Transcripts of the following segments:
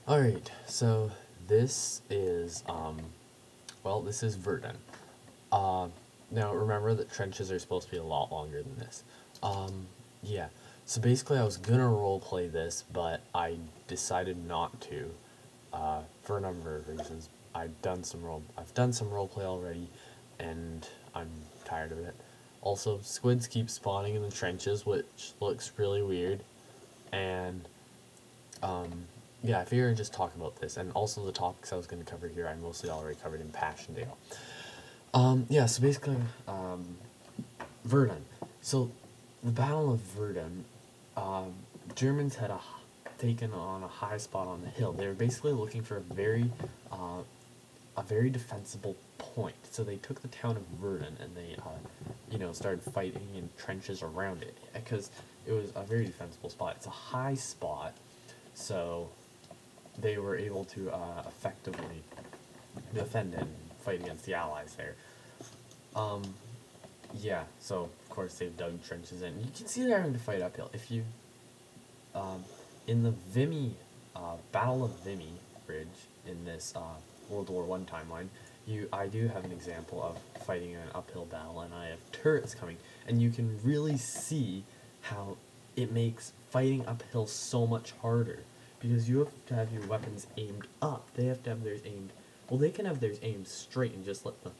Alright, so this is, well, this is Verdun. Now remember that trenches are supposed to be a lot longer than this. Yeah, so basically I was gonna roleplay this, but I decided not to, for a number of reasons. I've done some roleplay already, and I'm tired of it. Also, squids keep spawning in the trenches, which looks really weird, and, yeah, I figured I'd just talk about this, and also the topics I was going to cover here I mostly already covered in Passchendaele. Yeah, so basically, Verdun. So, the Battle of Verdun, Germans had taken on a high spot on the hill. They were basically looking for a very defensible point. So they took the town of Verdun, and they, started fighting in trenches around it, because it was a very defensible spot. It's a high spot, so they were able to effectively defend and fight against the Allies there. Yeah, so of course they've dug trenches in. You can see they're having to fight uphill. If you, in the Vimy, Battle of Vimy Bridge in this World War I timeline, I do have an example of fighting an uphill battle, and I have turrets coming, and you can really see how it makes fighting uphill so much harder, because you have to have your weapons aimed up. They have to have theirs aimed, well, they can have theirs aimed straight and just let the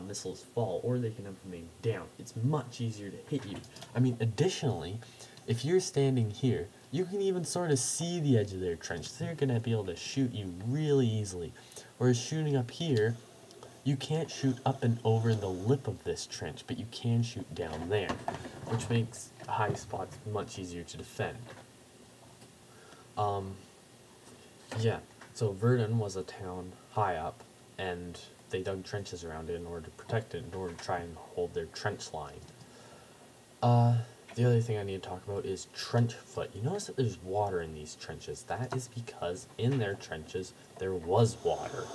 missiles fall, or they can have them aimed down. It's much easier to hit you. I mean, additionally, if you're standing here, you can even sort of see the edge of their trench, so they're going to be able to shoot you really easily. Whereas shooting up here, you can't shoot up and over the lip of this trench, but you can shoot down there, which makes high spots much easier to defend. Yeah, so Verdun was a town high up, and they dug trenches around it in order to protect it, in order to try and hold their trench line. The other thing I need to talk about is trench foot. You notice that there's water in these trenches. That is because in their trenches there was water,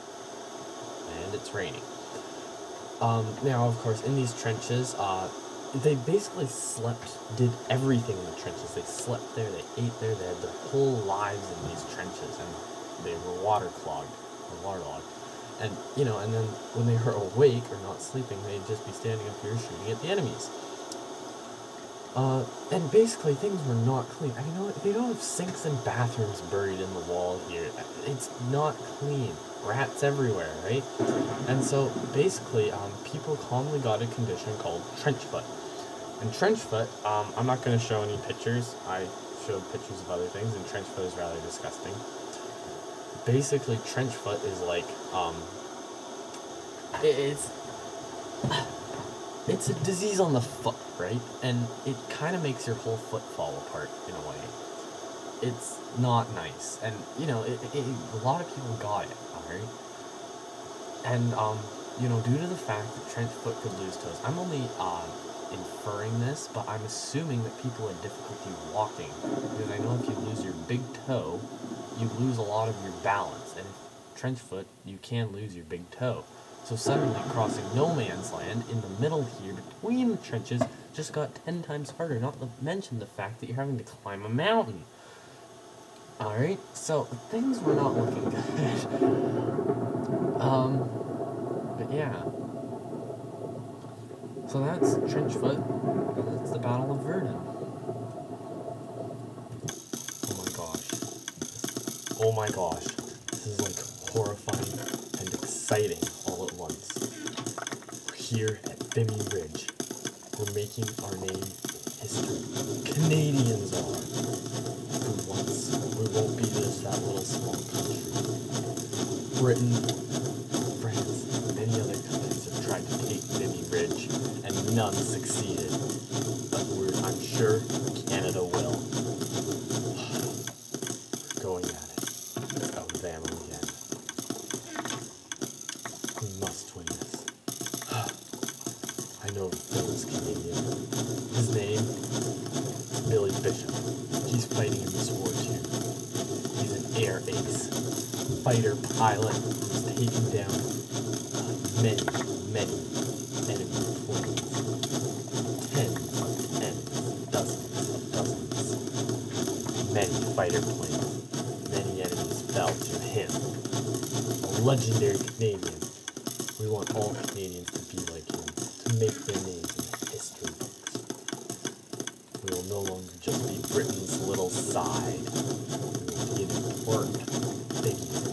and it's raining. Now, of course, in these trenches, they basically did everything in the trenches. They slept there, they ate there, they had their whole lives in these trenches, and they were waterlogged. And, and then when they were awake or not sleeping, they'd just be standing up here shooting at the enemies. And basically, things were not clean. I know they don't have sinks and bathrooms buried in the wall here. It's not clean. Rats everywhere, right? And so, basically, people commonly got a condition called trench foot. And trench foot, I'm not going to show any pictures. I showed pictures of other things, and trench foot is rather disgusting. Basically, trench foot is like, it's a disease on the foot, right? And it kind of makes your whole foot fall apart, in a way. It's not nice. And, a lot of people got it, alright? And, due to the fact that trench foot could lose toes, I'm only, inferring this, but I'm assuming that people had difficulty walking, because I know if you lose your big toe, you lose a lot of your balance, and if trench foot, you can lose your big toe. So suddenly crossing no man's land in the middle here between the trenches just got 10 times harder, not to mention the fact that you're having to climb a mountain. Alright, so things were not looking good. But yeah. So that's trench foot, and that's the Battle of Verdun. Oh my gosh. This is like horrifying and exciting all at once. We're here at Vimy Ridge. We're making our name history. Canadians are. For once, we won't be just that little small country. Britain, France, and many other countries have tried to take Vimy Ridge, and none succeeded. But I'm sure Canada will. We're going at it. Them again. We must win this. I know Phil's Canadian. His name is Billy Bishop. He's fighting in this war too. He's an air ace. Fighter pilot who's taken down many enemy planes. Tens of tens, dozens of dozens. Many fighter planes. Many enemies fell to him, a legendary Canadian. We want all Canadians to be like him, to make their names in the history books. We will no longer just be Britain's little side. We will be an important figure.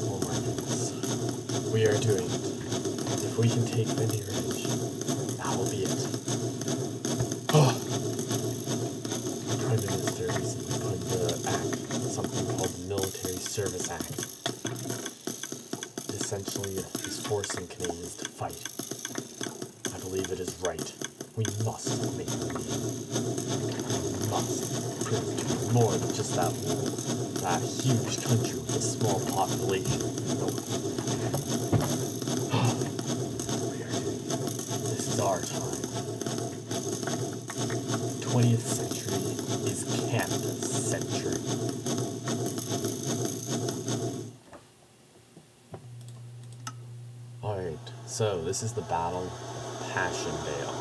Oh my goodness. We are doing it. If we can take Vimy Ridge, that will be it. The Prime Minister recently put into act something called the Military Service Act. Essentially, is forcing Canadians to fight. I believe it is right. We must make a name. We must prove to be more than just that huge country with a small population. This is our time. 20th century is Canada's century. Alright, so this is the Battle of Passchendaele.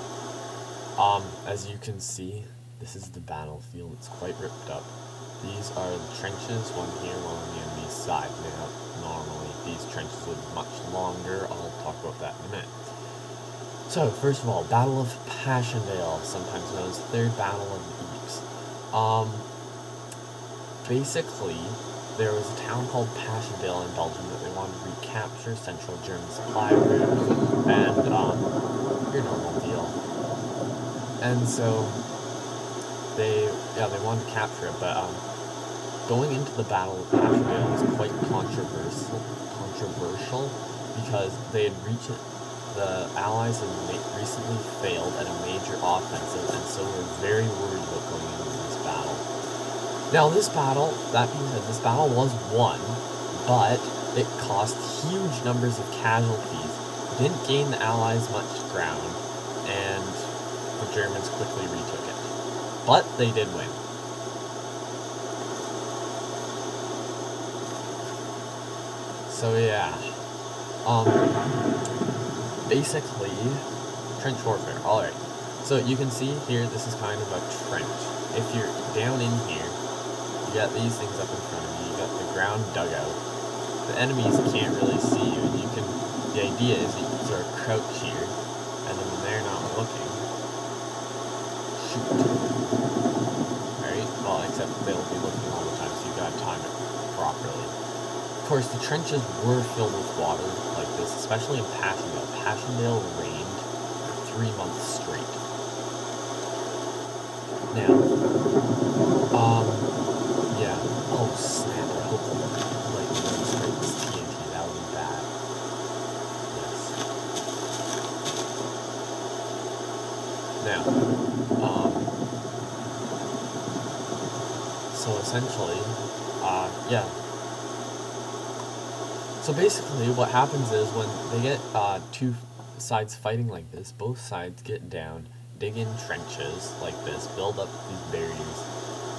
As you can see, this is the battlefield. It's quite ripped up. These are the trenches, one here, one on the enemy's side. Now, normally these trenches would be much longer. I'll talk about that in a minute. So, first of all, Battle of Passchendaele, sometimes known as the Third Battle of the Ypres. Basically, there was a town called Passchendaele in Belgium that they wanted to recapture, Central German supply route, and, your normal deal. And so, they wanted to capture it, but, going into the Battle of Passchendaele was quite controversial, because they had reached it. The Allies had recently failed at a major offensive, and so were very worried about going into this battle. Now, this battle, that being said, this battle was won, but it cost huge numbers of casualties. It didn't gain the Allies much ground, and the Germans quickly retook it. But they did win. So yeah, basically, trench warfare. Alright, so you can see here, this is kind of a trench. If you're down in here, you got these things up in front of you, you got the ground dugout. The enemies can't really see you, and the idea is that you sort of crouch here, and then when they're not looking, shoot. Alright, well, except they'll be looking all the time, so you gotta time it properly. Of course, the trenches were filled with water like this, especially in Passchendaele. Passchendaele rained for 3 months straight. Now, yeah. Oh snap! I hope lightning doesn't strike this TNT. That would be bad. Yes. Now, so essentially, yeah. So basically, what happens is when they get two sides fighting like this, both sides get down, dig in trenches like this, build up these barriers,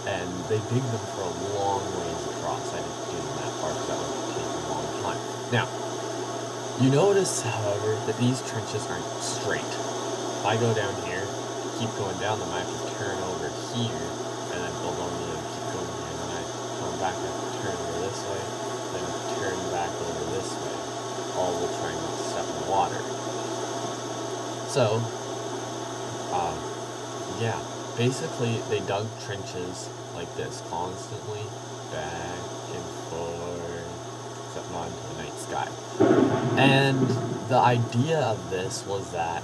and they dig them for a long ways across. I didn't do them that far because that would take a long time. Now, you notice, however, that these trenches aren't straight. If I go down here, keep going down them, I have to turn over here, and then build on the other, keep going here, and then I come back and turn over this way, then turn back over this way, all while trying not to step in the water. So, yeah, basically they dug trenches like this constantly, back and forth, except not into the night sky. And the idea of this was that,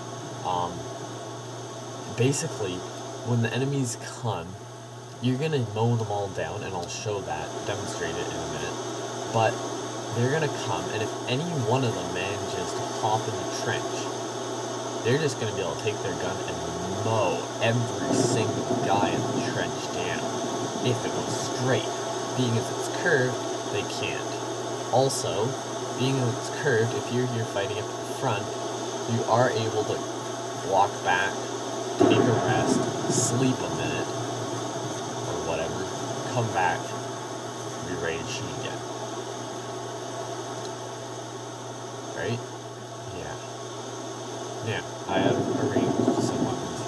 basically, when the enemies come, you're gonna mow them all down, and I'll show that, demonstrate it in a minute, but they're gonna come, and if any one of them manages to hop in the trench, they're just gonna be able to take their gun and mow every single guy in the trench down. If it was straight, being as it's curved, they can't. Also, being as it's curved, if you're here fighting up at the front, you are able to walk back, take a rest, sleep a minute, or whatever, come back, be ready to shoot again. Right? Yeah. Now, I have arranged some weapons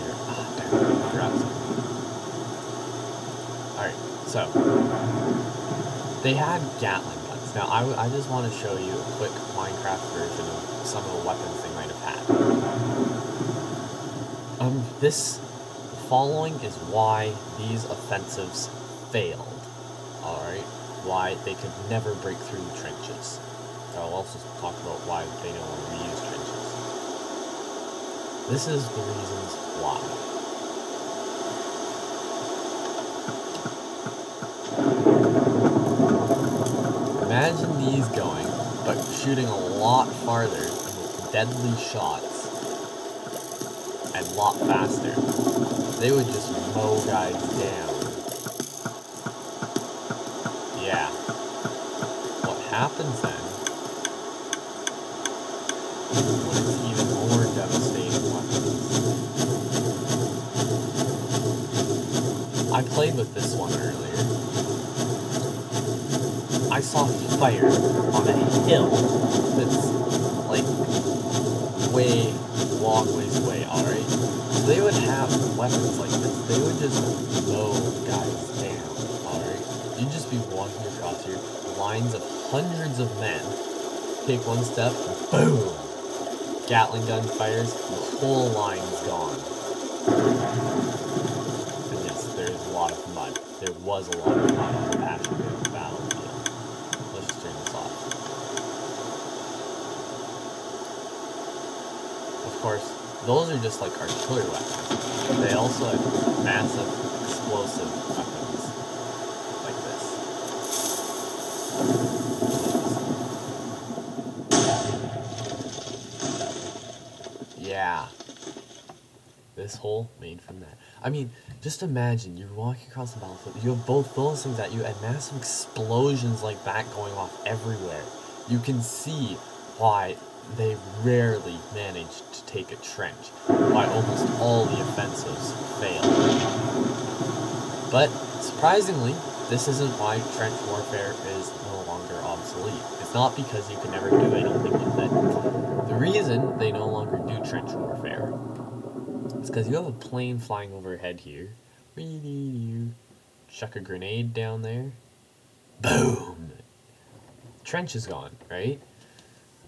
So, they had Gatling guns. Now, I just want to show you a quick Minecraft version of some of the weapons they might have had. This following is why these offensives failed. Alright? Why they could never break through the trenches. I'll also talk about why they no longer use trenches. This is the reasons why. Imagine these going, but shooting a lot farther and with deadly shots and a lot faster. They would just mow guys down. Yeah. What happens then, when it's even more devastating weapons? I played with this one earlier. I saw fire on a hill that's like way, long ways away, alright? So they would have weapons like this. They would just mow guys down, alright? You'd just be walking across here, lines of hundreds of men, take one step, boom! Gatling gun fires, the whole line's gone. And yes, there's a lot of mud. There was a lot of mud on the Passchendaele battlefield. Let's just turn this off. Of course, those are just like artillery weapons. They also have massive explosive weapons like this. Yeah. This hole made from that. I mean, just imagine you're walking across the battlefield, you have both those things at you and massive explosions like that going off everywhere. You can see why they rarely manage to take a trench, why almost all the offensives fail. But, surprisingly, this isn't why trench warfare is no longer obsolete. It's not because you can never do anything with it. The reason they no longer do trench warfare is because you have a plane flying overhead here. Chuck a grenade down there. Boom! Trench is gone, right?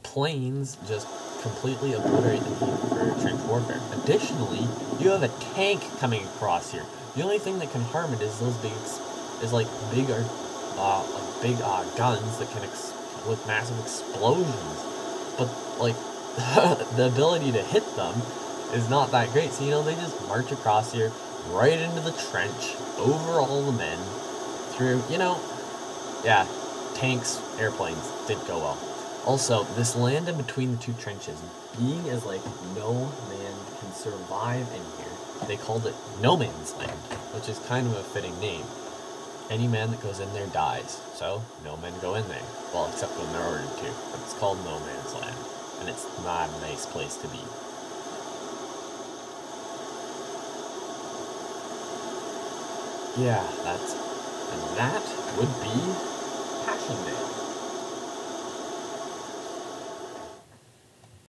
Planes just completely obliterate the need for trench warfare. Additionally, you have a tank coming across here. The only thing that can harm it is those big guns that can with massive explosions. But like the ability to hit them is not that great. So they just march across here, right into the trench, over all the men, through yeah, tanks, airplanes didn't go well. Also, this land in between the two trenches, being as like no man can survive in here, they called it No Man's Land, which is kind of a fitting name. Any man that goes in there dies, so no men go in there. Well, except when they're ordered to, but it's called No Man's Land, and it's not a nice place to be. Yeah, that would be Passchendaele.